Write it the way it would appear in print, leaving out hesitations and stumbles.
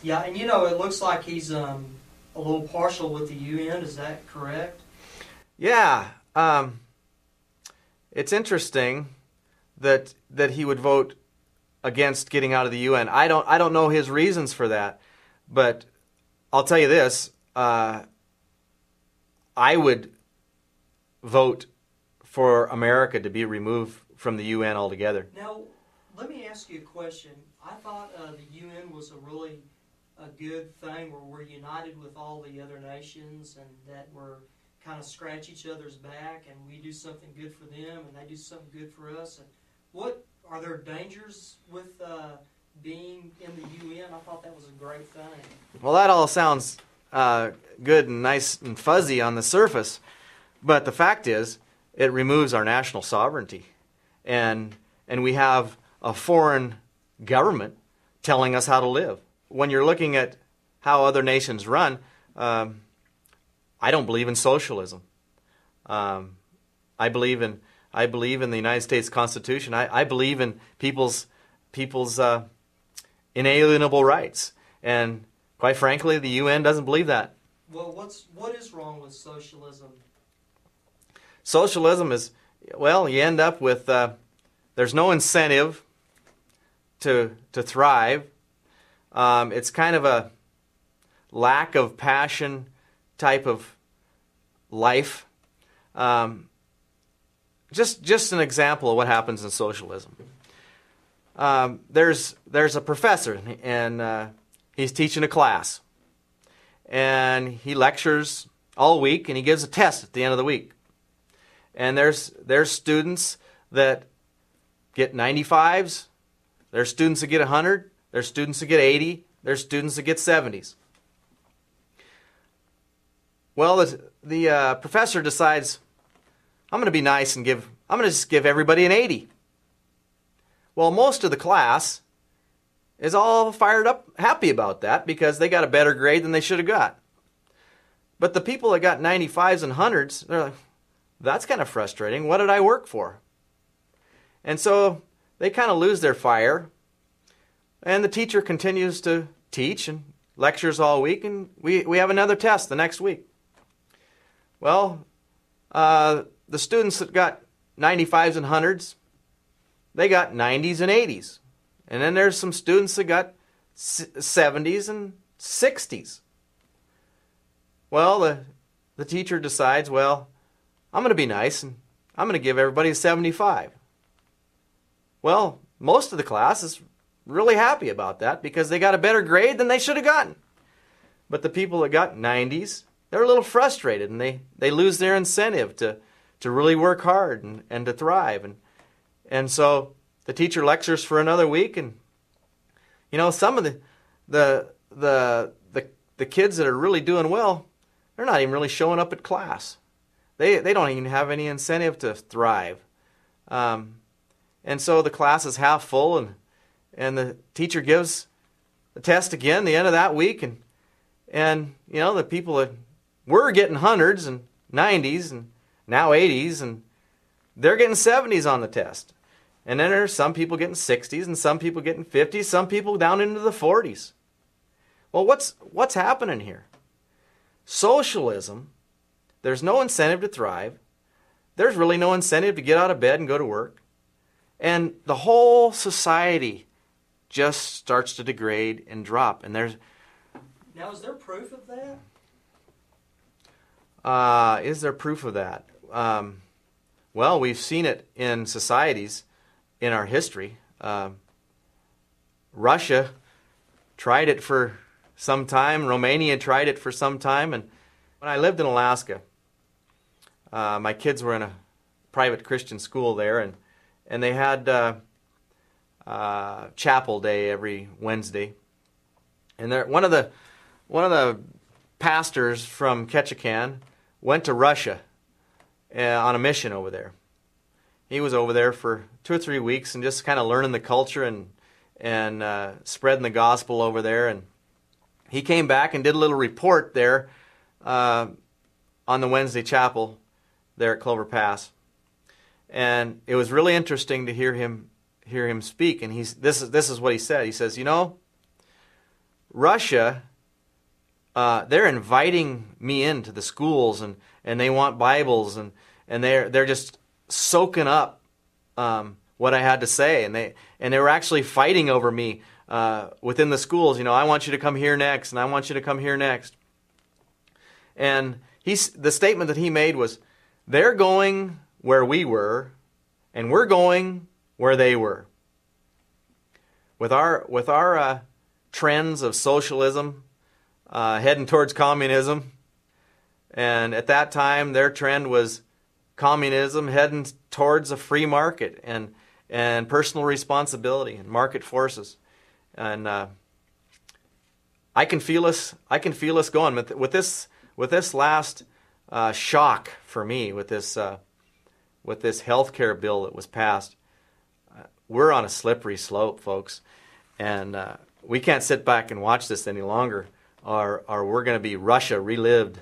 Yeah, and it looks like he's a little partial with the UN. Is that correct? Yeah. It's interesting that he would vote against getting out of the UN. I don't know his reasons for that, but I'll tell you this: I would vote for America to be removed from the UN altogether. Now, let me ask you a question. I thought the UN was a good thing where we're united with all the other nations and that we're kind of scratch each other's back and we do something good for them and they do something good for us. And what are there dangers with being in the UN? I thought that was a great thing. Well, that all sounds good and nice and fuzzy on the surface, but the fact is, it removes our national sovereignty, and we have a foreign government telling us how to live. When you're looking at how other nations run, I don't believe in socialism. I believe in the United States Constitution. I believe in people's inalienable rights, and quite frankly, the UN doesn't believe that. Well, what is wrong with socialism? Socialism is, well, you end up with there's no incentive to thrive. It's kind of a lack of passion type of life. Just an example of what happens in socialism. There's a professor, and he's teaching a class, and he lectures all week, and he gives a test at the end of the week. And there's students that get 95s, there's students that get 100, there's students that get 80, there's students that get 70s. Well, the professor decides, I'm going to be nice and I'm going to just give everybody an 80. Well, most of the class is all fired up, happy about that because they got a better grade than they should have got. But the people that got 95s and 100s, they're like, that's kind of frustrating. What did I work for? And so they kind of lose their fire. And the teacher continues to teach and lectures all week. And we have another test the next week. Well, the students that got 95s and 100s, they got 90s and 80s. And then there's some students that got 70s and 60s. Well, the teacher decides, well, I'm going to be nice, and I'm going to give everybody a 75. Well, most of the class is really happy about that because they got a better grade than they should have gotten. But the people that got 90s, they're a little frustrated, and they lose their incentive to really work hard and to thrive. And so the teacher lectures for another week, and some of the kids that are really doing well, they're not even really showing up at class. They don't even have any incentive to thrive. And so the class is half full, and the teacher gives the test again the end of that week, and the people that were getting 100s and 90s and now 80s, and they're getting 70s on the test. And then there's some people getting 60s and some people getting 50s, some people down into the 40s. Well, what's happening here? Socialism, there's no incentive to thrive. There's really no incentive to get out of bed and go to work. And the whole society just starts to degrade and drop. And now, is there proof of that? Is there proof of that? Well, we've seen it in societies in our history. Russia tried it for some time. Romania tried it for some time. And when I lived in Alaska, my kids were in a private Christian school there, and they had chapel day every Wednesday. And one of the pastors from Ketchikan went to Russia on a mission over there. He was over there for 2 or 3 weeks and just kind of learning the culture and spreading the gospel over there. And he came back and did a little report there on the Wednesday chapel there at Clover Pass. And it was really interesting to hear him speak. And this is what he said. He says, Russia, they're inviting me into the schools, and they want Bibles, and they're just soaking up what I had to say, and they were actually fighting over me within the schools. I want you to come here next, and I want you to come here next. And the statement that he made was, they're going where we were, and we're going where they were. With our trends of socialism heading towards communism, and at that time their trend was communism heading towards a free market and personal responsibility and market forces. And I can feel us going with this last shock for me, with this healthcare bill that was passed. We're on a slippery slope, folks, and we can't sit back and watch this any longer, or we're going to be Russia relived